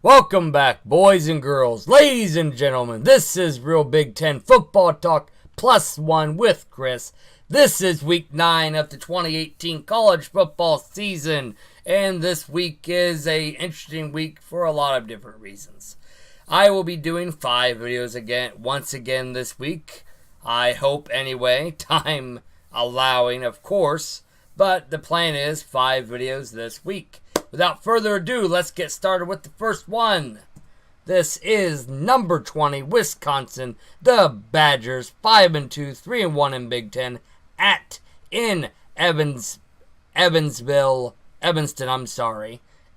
Welcome back, boys and girls, ladies and gentlemen. This is Real Big Ten Football Talk +1 with Chris. This is week 9 of the 2018 college football season, and this week is a interesting week for a lot of different reasons. I will be doing 5 videos once again this week. I hope anyway, time allowing, of course, but the plan is 5 videos this week. Without further ado, let's get started with the first one. This is number 20, Wisconsin. The Badgers, 5-2, 3-1 in Big Ten, in Evanston,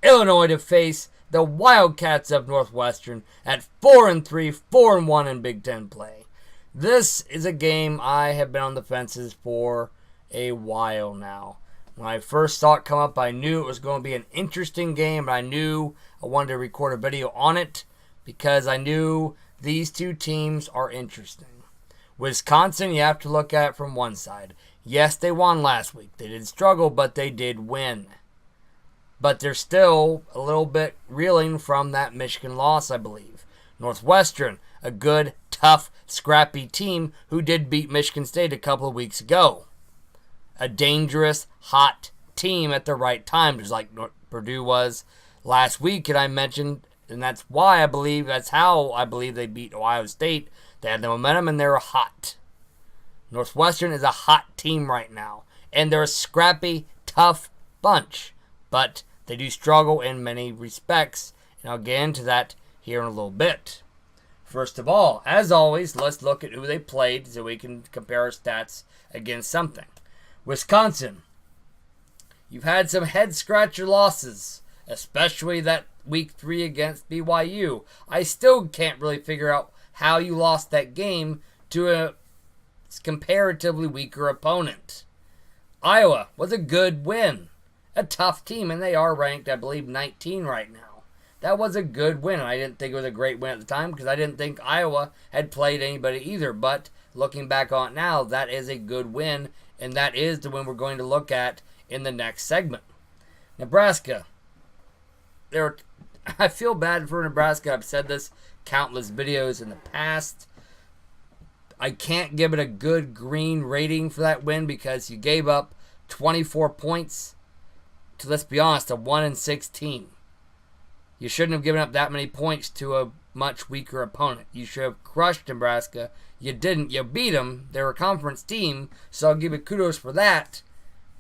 Illinois, to face the Wildcats of Northwestern at 4-3, 4-1 in Big Ten play. This is a game I have been on the fences for a while now. When I first saw it come up, I knew it was going to be an interesting game, but I knew I wanted to record a video on it because I knew these two teams are interesting. Wisconsin, you have to look at it from one side. Yes, they won last week. They did struggle, but they did win. But they're still a little bit reeling from that Michigan loss, I believe. Northwestern, a good, tough, scrappy team who did beat Michigan State a couple of weeks ago. A dangerous, hot team at the right time, just like Purdue was last week, and I mentioned, and that's how I believe they beat Ohio State. They had the momentum, and they're hot. Northwestern is a hot team right now, and they're a scrappy, tough bunch, but they do struggle in many respects, and I'll get into that here in a little bit. First of all, as always, let's look at who they played so we can compare our stats against something. Wisconsin, you've had some head-scratcher losses, especially that week 3 against BYU. I still can't really figure out how you lost that game to a comparatively weaker opponent. Iowa was a good win. A tough team, and they are ranked, I believe, 19 right now. That was a good win. I didn't think it was a great win at the time because I didn't think Iowa had played anybody either, but looking back on it now, that is a good win. And that is the one we're going to look at in the next segment. Nebraska. I feel bad for Nebraska. I've said this countless videos in the past. I can't give it a good green rating for that win because you gave up 24 points to, let's be honest, a 1-6 team. You shouldn't have given up that many points to a much weaker opponent. You should have crushed Nebraska. You didn't. You beat them. They're a conference team, so I'll give you kudos for that.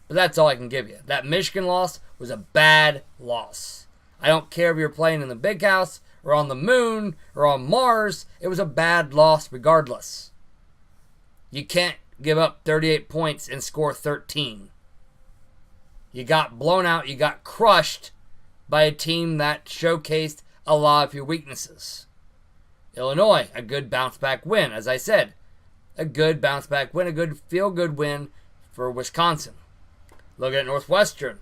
But that's all I can give you. That Michigan loss was a bad loss. I don't care if you're playing in the big house or on the moon or on Mars. It was a bad loss regardless. You can't give up 38 points and score 13. You got blown out. You got crushed by a team that showcased a lot of your weaknesses. Illinois, a good bounce-back win. As I said, a good bounce-back win, a good feel-good win for Wisconsin. Look at Northwestern,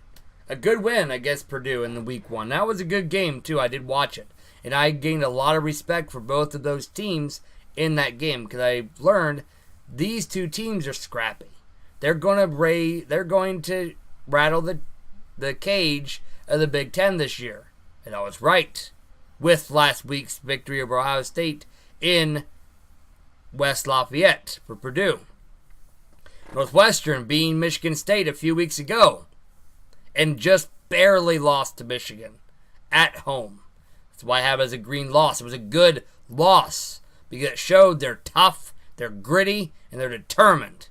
a good win against Purdue in the week 1. That was a good game, too. I did watch it. And I gained a lot of respect for both of those teams in that game because I learned these two teams are scrappy. They're going to rattle the cage of the Big Ten this year. And I was right with last week's victory over Ohio State in West Lafayette for Purdue. Northwestern beating Michigan State a few weeks ago and just barely lost to Michigan at home. That's why I have it as a green loss. It was a good loss because it showed they're tough, they're gritty, and they're determined.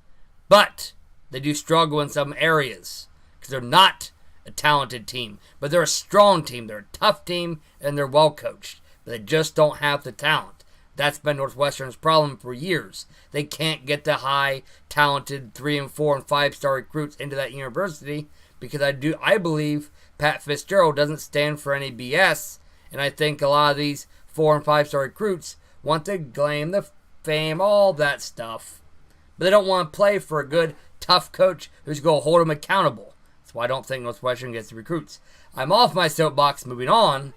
But they do struggle in some areas because they're not a talented team, but they're a strong team. They're a tough team, and they're well coached. But they just don't have the talent. That's been Northwestern's problem for years. They can't get the high, talented 3 and 4 and 5-star recruits into that university because I believe Pat Fitzgerald doesn't stand for any BS, and I think a lot of these 4 and 5-star recruits want to claim the fame, all that stuff, but they don't want to play for a good, tough coach who's going to hold them accountable. That's why I don't think Northwestern gets the recruits. I'm off my soapbox, moving on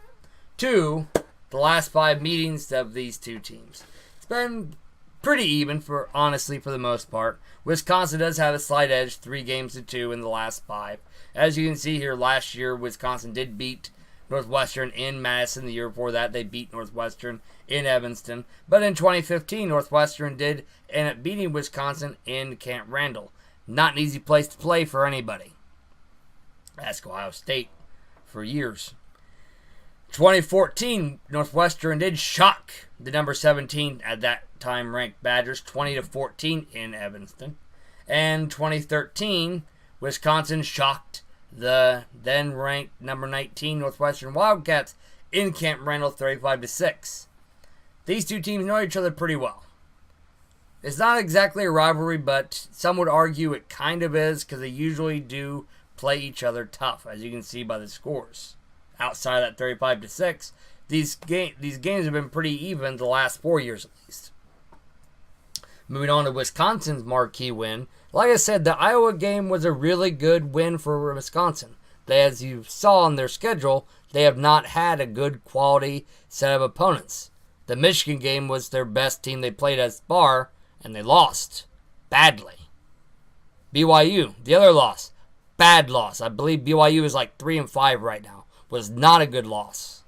to the last 5 meetings of these two teams. It's been pretty even, honestly, for the most part. Wisconsin does have a slight edge, 3-2 in the last 5. As you can see here, last year, Wisconsin did beat Northwestern in Madison. The year before that, they beat Northwestern in Evanston. But in 2015, Northwestern did end up beating Wisconsin in Camp Randall. Not an easy place to play for anybody. Ask Ohio State for years. 2014, Northwestern did shock the number 17 at that time ranked Badgers 20-14 in Evanston. And 2013, Wisconsin shocked the then ranked number 19 Northwestern Wildcats in Camp Randall 35-6. These two teams know each other pretty well. It's not exactly a rivalry, but some would argue it kind of is because they usually do play each other tough, as you can see by the scores. Outside of that 35-6, these games have been pretty even the last 4 years at least. Moving on to Wisconsin's marquee win. Like I said, the Iowa game was a really good win for Wisconsin. As you saw on their schedule, they have not had a good quality set of opponents. The Michigan game was their best team they played as far, and they lost badly. BYU, the other loss, bad loss. I believe BYU is like 3-5 right now. Was not a good loss.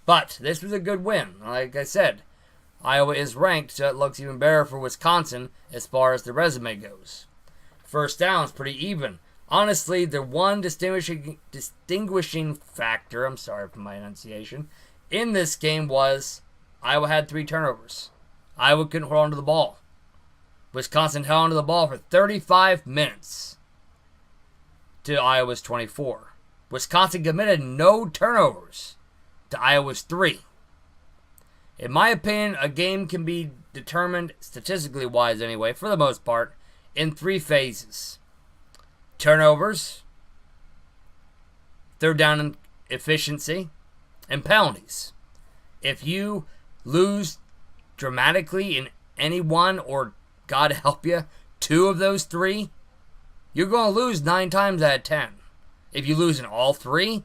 But this was a good win. Like I said, Iowa is ranked, so it looks even better for Wisconsin as far as the resume goes. First down is pretty even. Honestly, the one distinguishing factor, I'm sorry for my enunciation, in this game was Iowa had 3 turnovers. Iowa couldn't hold on to the ball. Wisconsin held on to the ball for 35 minutes to Iowa's 24. Wisconsin committed no turnovers to Iowa's 3. In my opinion, a game can be determined, statistically wise anyway, for the most part, in 3 phases. Turnovers, third down efficiency, and penalties. If you lose dramatically in any one, or God help you, 2 of those 3, you're going to lose 9 times out of 10. If you lose in all 3,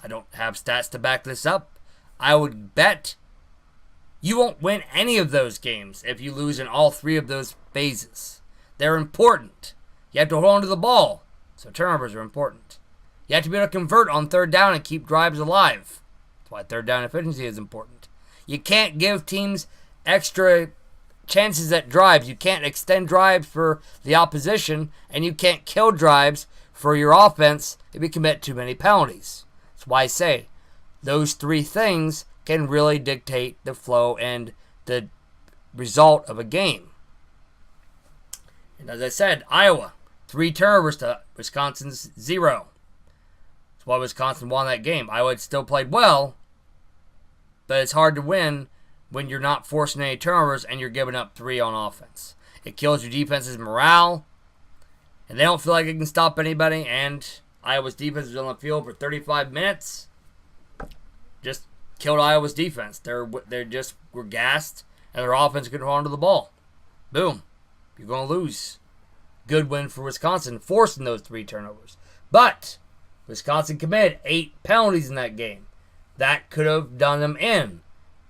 I don't have stats to back this up, I would bet you won't win any of those games if you lose in all 3 of those phases. They're important. You have to hold on to the ball, so turnovers are important. You have to be able to convert on third down and keep drives alive. That's why third down efficiency is important. You can't give teams extra chances at drives. You can't extend drives for the opposition, and you can't kill drives for your offense if you commit too many penalties. That's why I say those 3 things can really dictate the flow and the result of a game. And as I said, Iowa, 3 turnovers to Wisconsin's 0. That's why Wisconsin won that game. Iowa still played well, but it's hard to win when you're not forcing any turnovers and you're giving up 3 on offense. It kills your defense's morale, and they don't feel like it can stop anybody, and Iowa's defense was on the field for 35 minutes. Just killed Iowa's defense. They just were gassed, and their offense couldn't hold on to the ball. Boom. You're going to lose. Good win for Wisconsin, forcing those 3 turnovers. But Wisconsin committed 8 penalties in that game. That could have done them in.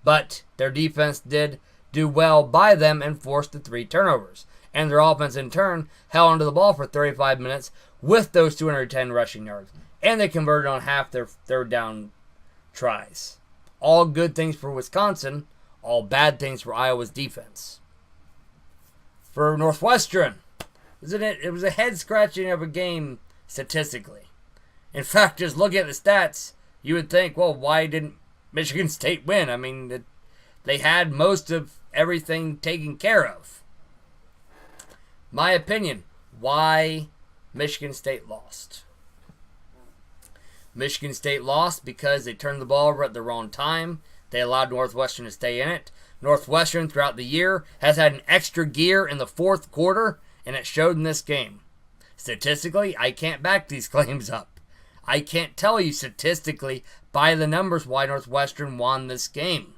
But their defense did do well by them and forced the 3 turnovers. And their offense, in turn, held onto the ball for 35 minutes with those 210 rushing yards. And they converted on half their third down tries. All good things for Wisconsin, all bad things for Iowa's defense. For Northwestern, it was a head-scratching of a game statistically. In fact, just looking at the stats, you would think, well, why didn't Michigan State win? I mean, they had most of everything taken care of. My opinion, why Michigan State lost. Michigan State lost because they turned the ball over at the wrong time. They allowed Northwestern to stay in it. Northwestern, throughout the year, has had an extra gear in the 4th quarter, and it showed in this game. Statistically, I can't back these claims up. I can't tell you statistically by the numbers why Northwestern won this game.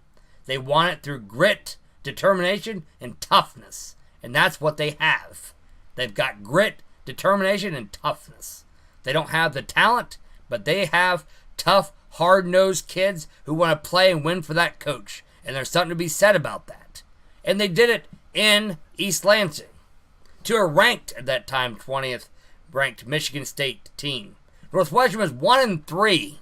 They won it through grit, determination, and toughness. And that's what they have. They've got grit, determination, and toughness. They don't have the talent, but they have tough, hard-nosed kids who want to play and win for that coach. And there's something to be said about that. And they did it in East Lansing to a ranked, at that time, 20th ranked Michigan State team. Northwestern was 1-3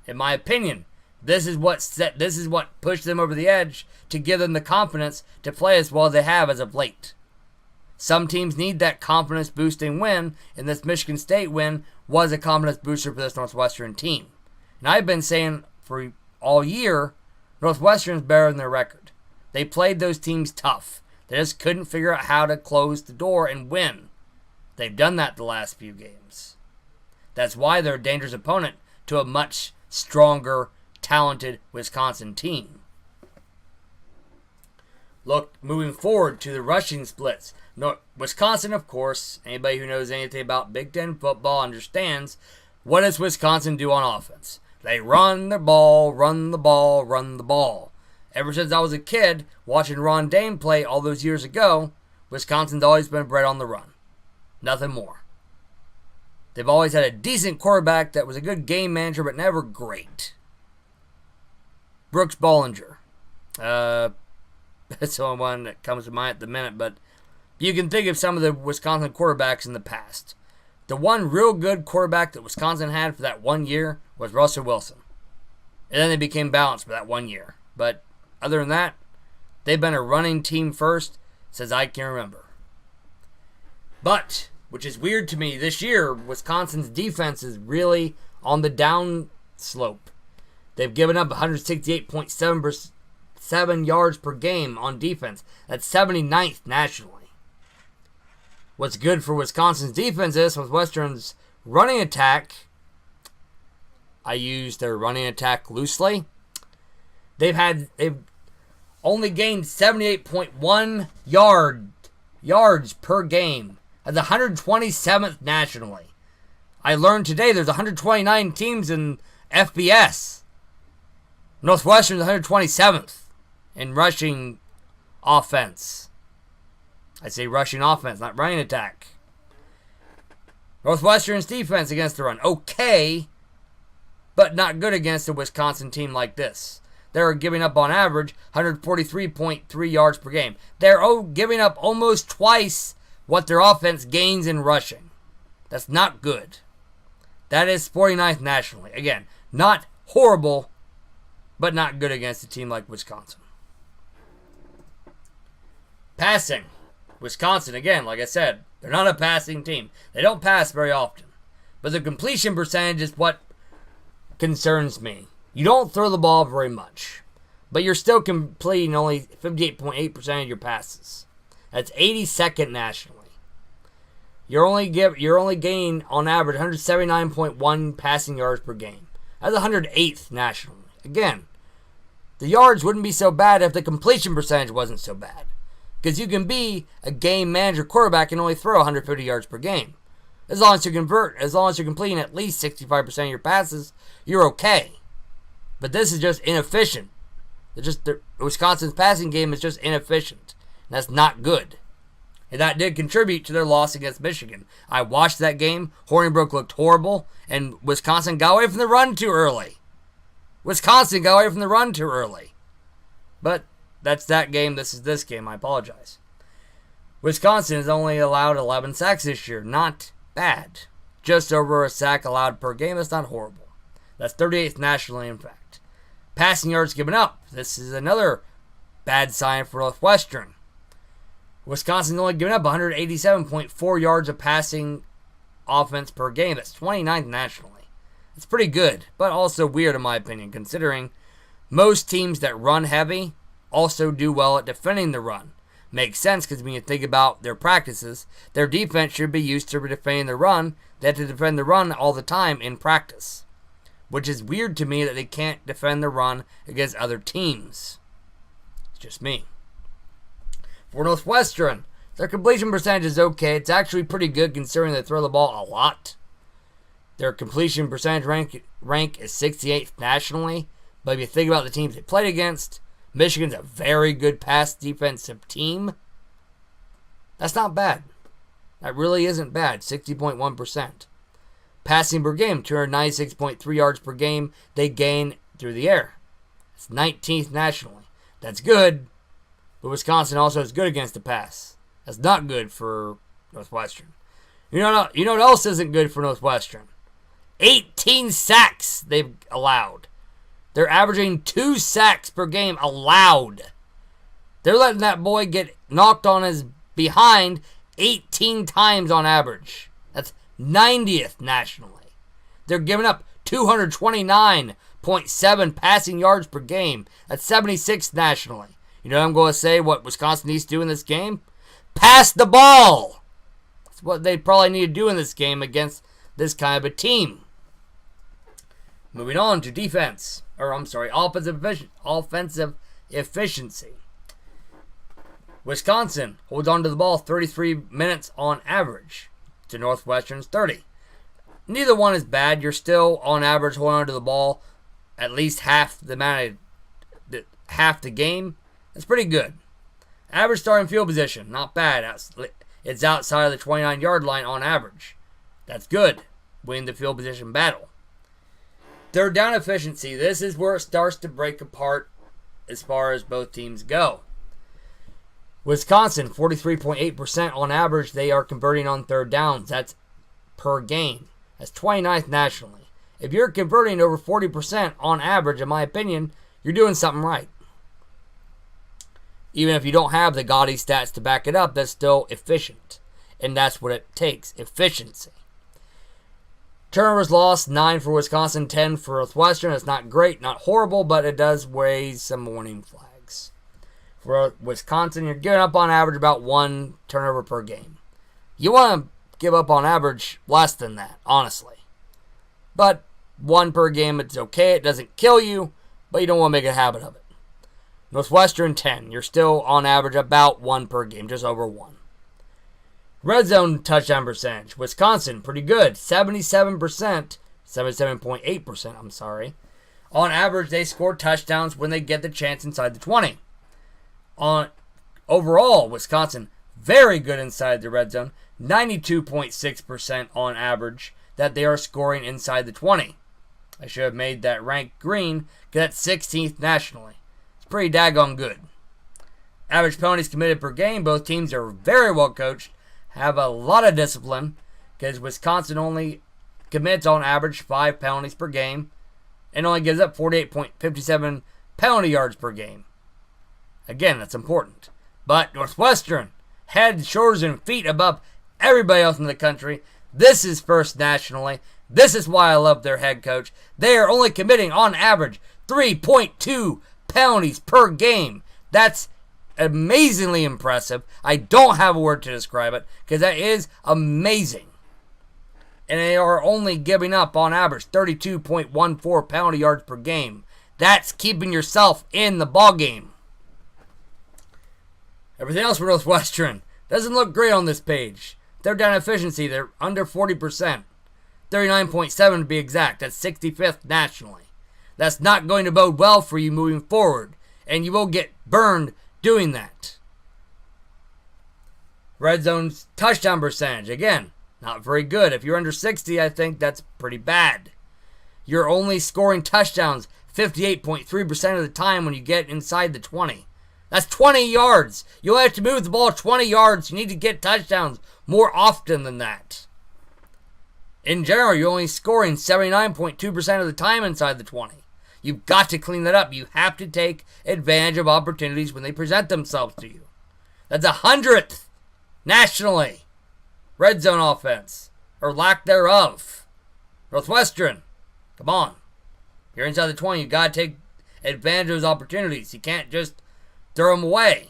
In my opinion, this is what pushed them over the edge to give them the confidence to play as well as they have as of late. Some teams need that confidence-boosting win, and this Michigan State win was a confidence booster for this Northwestern team. And I've been saying for all year, Northwestern's better than their record. They played those teams tough. They just couldn't figure out how to close the door and win. They've done that the last few games. That's why they're a dangerous opponent to a much stronger, talented Wisconsin team. Look, moving forward to the rushing splits. Wisconsin, of course, anybody who knows anything about Big Ten football understands, what does Wisconsin do on offense? They run the ball, run the ball, run the ball. Ever since I was a kid, watching Ron Dane play all those years ago, Wisconsin's always been bred on the run. Nothing more. They've always had a decent quarterback that was a good game manager, but never great. Brooks Bollinger. That's the only one that comes to mind at the minute, but you can think of some of the Wisconsin quarterbacks in the past. The one real good quarterback that Wisconsin had for that 1 year was Russell Wilson. And then they became balanced for that 1 year. But other than that, they've been a running team first since I can remember. But, which is weird to me, this year, Wisconsin's defense is really on the down slope. They've given up 168.7 yards per game on defense. That's 79th nationally. What's good for Wisconsin's defense is Northwestern's running attack. I use their running attack loosely. They've only gained 78.1 yards per game. That's 127th nationally. I learned today there's 129 teams in FBS. Northwestern's 127th in rushing offense. I say rushing offense, not running attack. Northwestern's defense against the run, okay, but not good against a Wisconsin team like this. They're giving up on average 143.3 yards per game. They're giving up almost twice what their offense gains in rushing. That's not good. That is 49th nationally. Again, not horrible, but not good against a team like Wisconsin. Passing. Wisconsin, again, like I said, they're not a passing team. They don't pass very often. But the completion percentage is what concerns me. You don't throw the ball very much, but you're still completing only 58.8% of your passes. That's 82nd nationally. You're only gaining on average 179.1 passing yards per game. That's 108th nationally. Again, the yards wouldn't be so bad if the completion percentage wasn't so bad. Because you can be a game manager quarterback and only throw 150 yards per game. As long as you're completing at least 65% of your passes, you're okay. But this is just inefficient. Wisconsin's passing game is just inefficient. And that's not good. And that did contribute to their loss against Michigan. I watched that game. Hornibrook looked horrible. And Wisconsin got away from the run too early. But that's that game. This is this game. I apologize. Wisconsin has only allowed 11 sacks this year. Not bad. Just over a sack allowed per game. That's not horrible. That's 38th nationally, in fact. Passing yards given up. This is another bad sign for Northwestern. Wisconsin's only given up 187.4 yards of passing offense per game. That's 29th nationally. It's pretty good, but also weird in my opinion, considering most teams that run heavy also do well at defending the run. Makes sense because when you think about their practices, their defense should be used to defending the run. They have to defend the run all the time in practice, which is weird to me that they can't defend the run against other teams. It's just me. For Northwestern, their completion percentage is okay. It's actually pretty good considering they throw the ball a lot. Their completion percentage rank is 68th nationally. But if you think about the teams they played against, Michigan's a very good pass defensive team. That's not bad. That really isn't bad. 60.1%. Passing per game, 296.3 yards per game they gain through the air. It's 19th nationally. That's good, but Wisconsin also is good against the pass. That's not good for Northwestern. You know what else isn't good for Northwestern? 18 sacks they've allowed. They're averaging 2 sacks per game allowed. They're letting that boy get knocked on his behind 18 times on average. That's 90th nationally. They're giving up 229.7 passing yards per game. That's 76th nationally. You know what I'm going to say what Wisconsin needs to do in this game? Pass the ball. That's what they probably need to do in this game against this kind of a team. Moving on to defense. Offensive efficiency. Wisconsin holds on to the ball 33 minutes on average to Northwestern's 30. Neither one is bad. You're still on average holding on to the ball at least half the game. That's pretty good. Average starting field position, not bad. It's outside of the 29-yard line on average. That's good. Win the field position battle. Third down efficiency. This is where it starts to break apart as far as both teams go. Wisconsin, 43.8% on average. They are converting on third downs. That's per game. That's 29th nationally. If you're converting over 40% on average, in my opinion, you're doing something right. Even if you don't have the gaudy stats to back it up, that's still efficient. And that's what it takes, efficiency. Turnovers lost, 9 for Wisconsin, 10 for Northwestern. It's not great, not horrible, but it does raise some warning flags. For Wisconsin, you're giving up on average about 1 turnover per game. You want to give up on average less than that, honestly. But 1 per game, it's okay. It doesn't kill you, but you don't want to make a habit of it. Northwestern, 10. You're still on average about 1 per game, just over 1. Red zone touchdown percentage. Wisconsin, pretty good. 77.8%, I'm sorry. On average, they score touchdowns when they get the chance inside the 20. Overall, Wisconsin, very good inside the red zone. 92.6% on average that they are scoring inside the 20. I should have made that rank green because that's 16th nationally. It's pretty daggone good. Average penalties committed per game. Both teams are very well coached. Have a lot of discipline because Wisconsin only commits on average 5 penalties per game and only gives up 48.57 penalty yards per game. Again, that's important. But Northwestern, head, shoulders, and feet above everybody else in the country. This is first nationally. This is why I love their head coach. They are only committing on average 3.2 penalties per game. That's amazingly impressive. I don't have a word to describe it because that is amazing. And they are only giving up on average 32.14 penalty yards per game. That's keeping yourself in the ball game. Everything else for Northwestern doesn't look great on this page. Third down efficiency, they're under 40%. 39.7 to be exact. That's 65th nationally. That's not going to bode well for you moving forward. And you will get burned doing that. Red zone's touchdown percentage, again, not very good. If you're under 60, I think that's pretty bad. You're only scoring touchdowns 58.3% of the time when you get inside the 20. That's 20 yards. You only have to move the ball 20 yards. You need to get touchdowns more often than that. In general, you're only scoring 79.2% of the time inside the 20. You've got to clean that up. You have to take advantage of opportunities when they present themselves to you. That's 100th nationally. Red zone offense, or lack thereof. Northwestern, come on. You're inside the 20. You've got to take advantage of those opportunities. You can't just throw them away.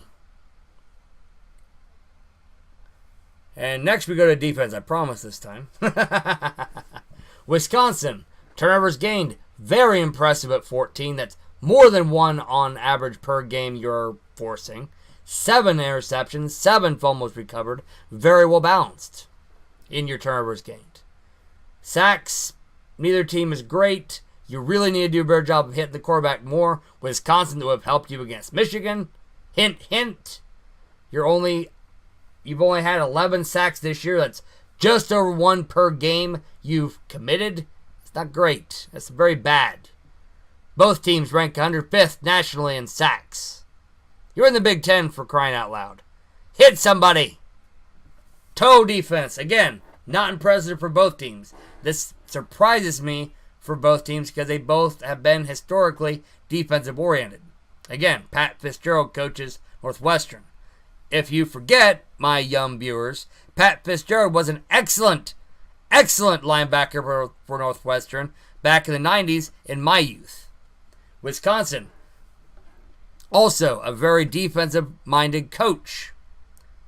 And next we go to defense. I promise this time. Wisconsin, turnovers gained. Very impressive at 14. That's more than 1 on average per game you're forcing. 7 interceptions, 7 fumbles recovered. Very well balanced in your turnovers gained. Sacks, neither team is great. You really need to do a better job of hitting the quarterback more. Wisconsin that would have helped you against Michigan. Hint, hint. You've only had 11 sacks this year. That's just over 1 per game you've committed. It's not great. That's very bad. Both teams rank 105th nationally in sacks. You're in the Big Ten for crying out loud. Hit somebody. Toe defense. Again, not impressive for both teams. This surprises me for both teams because they both have been historically defensive-oriented. Again, Pat Fitzgerald coaches Northwestern. If you forget, my young viewers, Pat Fitzgerald was an excellent linebacker for Northwestern back in the 90s in my youth. Wisconsin, also a very defensive-minded coach,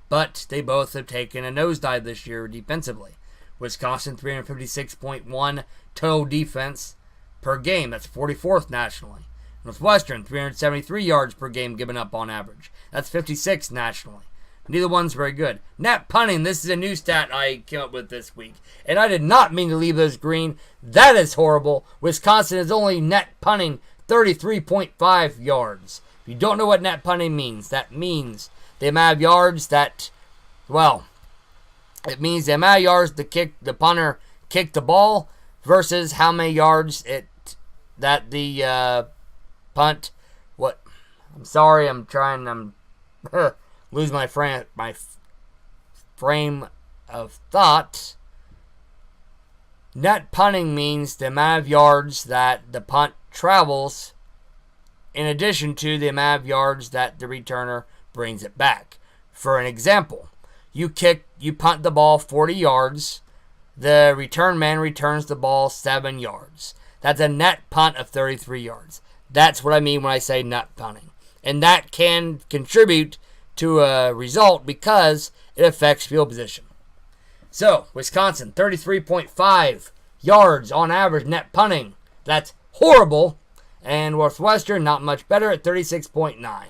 but they both have taken a nosedive this year defensively. Wisconsin, 356.1 total defense per game. That's 44th nationally. Northwestern, 373 yards per game given up on average. That's 56th nationally. Neither one's very good. Net punting, this is a new stat I came up with this week. And I did not mean to leave those green. That is horrible. Wisconsin is only net punting 33.5 yards. If you don't know what net punting means, that means the amount of yards that, well, it means the amount of yards the punter kicked the ball versus how many yards that the punt. What? I'm sorry. I'm losing my frame of thought. Net punting means the amount of yards that the punt travels in addition to the amount of yards that the returner brings it back. For an example, you punt the ball 40 yards, the return man returns the ball 7 yards. That's a net punt of 33 yards. That's what I mean when I say net punting. And that can contribute to a result because it affects field position. So, Wisconsin, 33.5 yards on average net punting. That's horrible. And Northwestern, not much better at 36.9.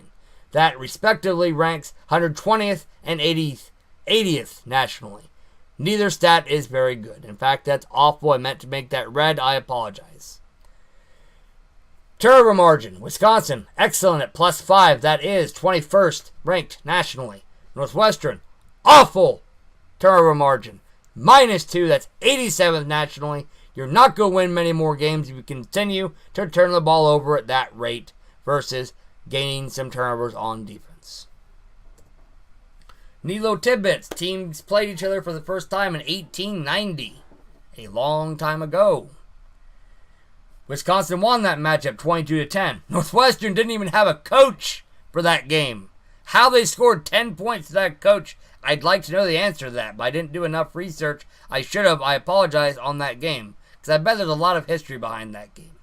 That respectively ranks 120th and 80th nationally. Neither stat is very good. In fact, that's awful. I meant to make that red. I apologize. Turnover margin. Wisconsin, excellent at +5. That is 21st ranked nationally. Northwestern, awful turnover margin. -2. That's 87th nationally. You're not going to win many more games if you continue to turn the ball over at that rate versus gaining some turnovers on defense. Nilo tidbits. Teams played each other for the first time in 1890. A long time ago. Wisconsin won that matchup 22-10. Northwestern didn't even have a coach for that game. How they scored 10 points to that coach, I'd like to know the answer to that, but I didn't do enough research. I should have. I apologize on that game, because I bet there's a lot of history behind that game.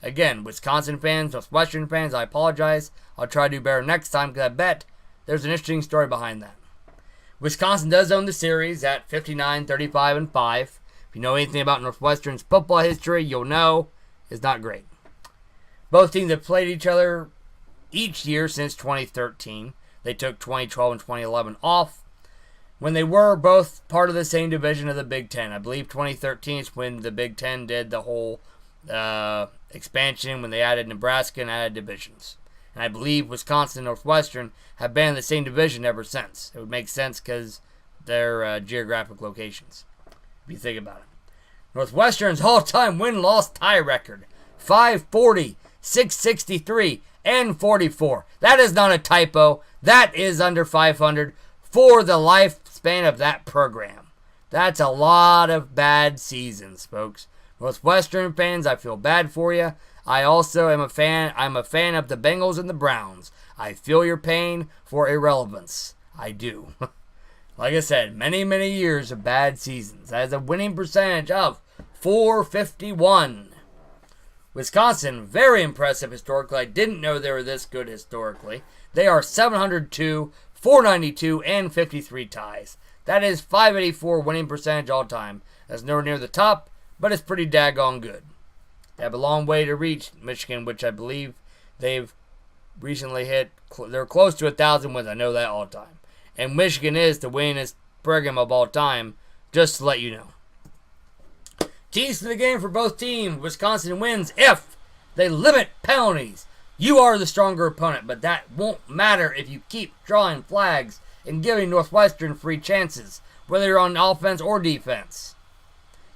Again, Wisconsin fans, Northwestern fans, I apologize. I'll try to do better next time, because I bet there's an interesting story behind that. Wisconsin does own the series at 59, 35, and 5. If you know anything about Northwestern's football history, you'll know it's not great. Both teams have played each other each year since 2013. They took 2012 and 2011 off when they were both part of the same division of the Big Ten. I believe 2013 is when the Big Ten did the whole expansion, when they added Nebraska and added divisions. And I believe Wisconsin and Northwestern have been in the same division ever since. It would make sense because they're geographic locations, if you think about it. Northwestern's all-time win-loss tie record, 540, 663, and 44. That is not a typo. That is under 500 for the lifespan of that program. That's a lot of bad seasons, folks. Northwestern fans, I feel bad for you. I also am a fan. I'm a fan of the Bengals and the Browns. I feel your pain for irrelevance. I do. Like I said, many, many years of bad seasons. That is a winning percentage of .451. Wisconsin, very impressive historically. I didn't know they were this good historically. They are 702, 492, and 53 ties. That is .584 winning percentage all time. That's nowhere near the top, but it's pretty daggone good. They have a long way to reach Michigan, which I believe they've recently hit. They're close to 1,000 wins. I know that all the time. And Michigan is the winningest program of all time, just to let you know. Keys to the game for both teams. Wisconsin wins if they limit penalties. You are the stronger opponent, but that won't matter if you keep drawing flags and giving Northwestern free chances, whether you're on offense or defense.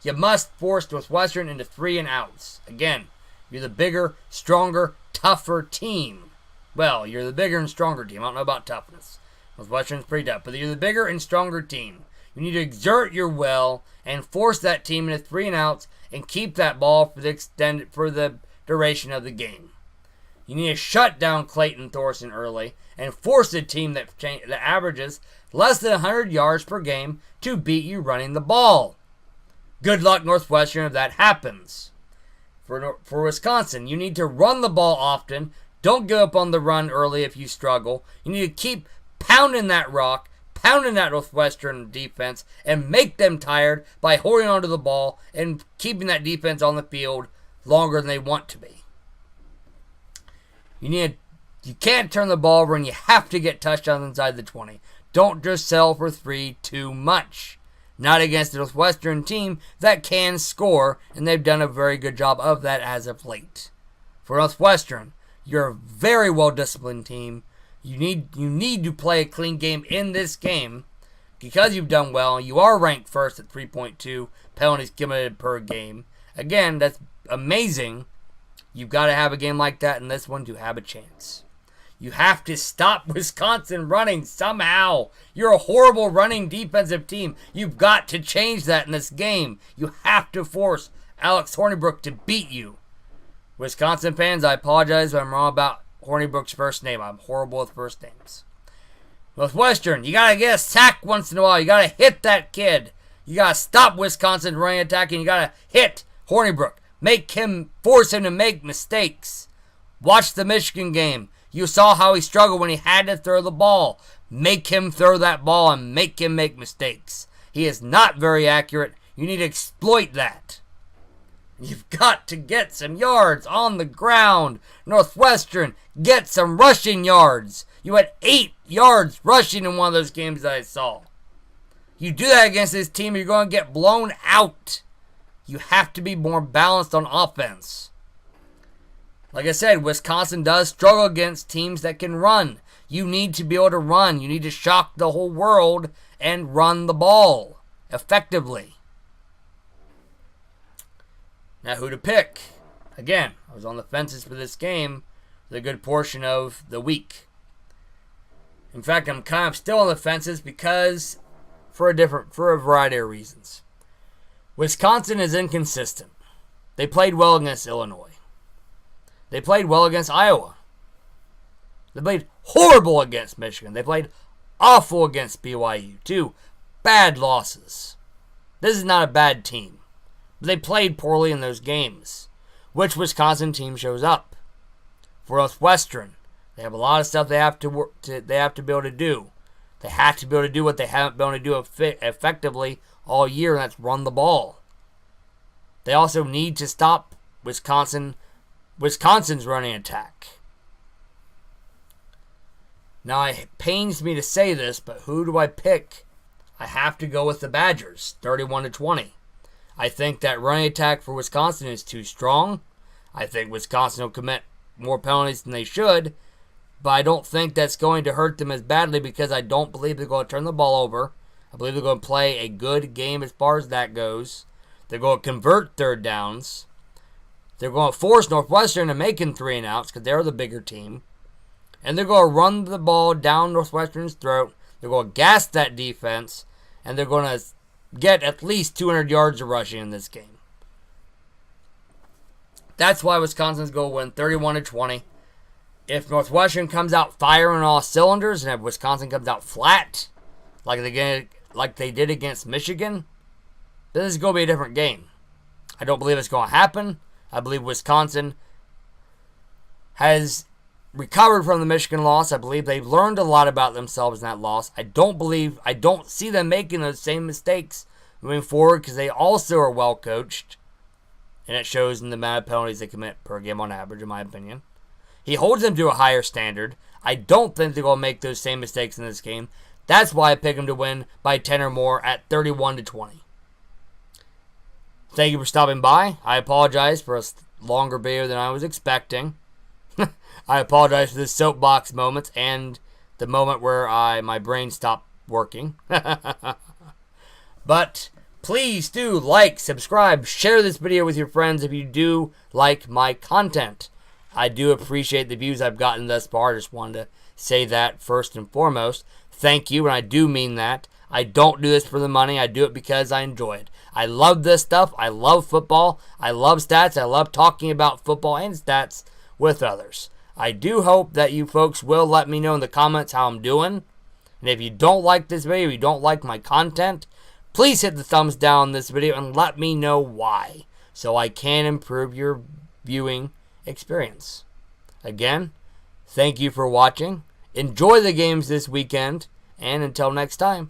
You must force Northwestern into 3 and outs. Again, you're the bigger, stronger, tougher team. Well, you're the bigger and stronger team. I don't know about toughness. Northwestern's pretty tough, but you're the bigger and stronger team. You need to exert your will and force that team into 3 and outs and keep that ball for the duration of the game. You need to shut down Clayton Thorson early and force a team that averages less than 100 yards per game to beat you running the ball. Good luck, Northwestern, if that happens. For Wisconsin, you need to run the ball often. Don't give up on the run early if you struggle. You need to keep pounding that rock, pounding that Northwestern defense, and make them tired by holding onto the ball and keeping that defense on the field longer than they want to be. You can't turn the ball over, and you have to get touchdowns inside the 20. Don't just sell for 3 too much. Not against the Northwestern team that can score, and they've done a very good job of that as of late. For Northwestern, you're a very well-disciplined team. You need to play a clean game in this game because you've done well. You are ranked first at 3.2 penalties committed per game. Again, that's amazing. You've got to have a game like that in this one to have a chance. You have to stop Wisconsin running somehow. You're a horrible running defensive team. You've got to change that in this game. You have to force Alex Hornibrook to beat you. Wisconsin fans, I apologize if I'm wrong about Hornibrook's first name. I'm horrible with first names. Northwestern, you got to get a sack once in a while. You got to hit that kid. You got to stop Wisconsin's running attack, and you got to hit Hornibrook. Force him to make mistakes. Watch the Michigan game. You saw how he struggled when he had to throw the ball. Make him throw that ball and make him make mistakes. He is not very accurate. You need to exploit that. You've got to get some yards on the ground. Northwestern, get some rushing yards. You had 8 yards rushing in one of those games that I saw. You do that against this team, you're going to get blown out. You have to be more balanced on offense. Like I said, Wisconsin does struggle against teams that can run. You need to be able to run. You need to shock the whole world and run the ball effectively. Now, who to pick? Again, I was on the fences for this game for a good portion of the week. In fact, I'm kind of still on the fences because for a variety of reasons. Wisconsin is inconsistent. They played well against Illinois. They played well against Iowa. They played horrible against Michigan. They played awful against BYU. 2 bad losses. This is not a bad team. But they played poorly in those games. Which Wisconsin team shows up? For Northwestern, they have a lot of stuff they have to be able to do. They have to be able to do what they haven't been able to do effectively all year, and that's run the ball. They also need to stop Wisconsin's running attack. Now, it pains me to say this, but who do I pick? I have to go with the Badgers, 31-20. I think that running attack for Wisconsin is too strong. I think Wisconsin will commit more penalties than they should, but I don't think that's going to hurt them as badly because I don't believe they're going to turn the ball over. I believe they're going to play a good game as far as that goes. They're going to convert third downs. They're going to force Northwestern to making 3 and outs because they're the bigger team. And they're going to run the ball down Northwestern's throat. They're going to gas that defense. And they're going to get at least 200 yards of rushing in this game. That's why Wisconsin's going to win 31-20. If Northwestern comes out firing all cylinders and if Wisconsin comes out flat, like they did against Michigan, this is going to be a different game. I don't believe it's going to happen. I believe Wisconsin has recovered from the Michigan loss. I believe they've learned a lot about themselves in that loss. I don't see them making those same mistakes moving forward because they also are well coached. And it shows in the amount of penalties they commit per game on average, in my opinion. He holds them to a higher standard. I don't think they're going to make those same mistakes in this game. That's why I pick them to win by 10 or more at 31-20. Thank you for stopping by. I apologize for a longer video than I was expecting. I apologize for the soapbox moments and the moment where my brain stopped working. But please do like, subscribe, share this video with your friends if you do like my content. I do appreciate the views I've gotten thus far. I just wanted to say that first and foremost. Thank you, and I do mean that. I don't do this for the money. I do it because I enjoy it. I love this stuff. I love football. I love stats. I love talking about football and stats with others. I do hope that you folks will let me know in the comments how I'm doing. And if you don't like this video, you don't like my content, please hit the thumbs down on this video and let me know why, so I can improve your viewing experience. Again, thank you for watching. Enjoy the games this weekend, and until next time.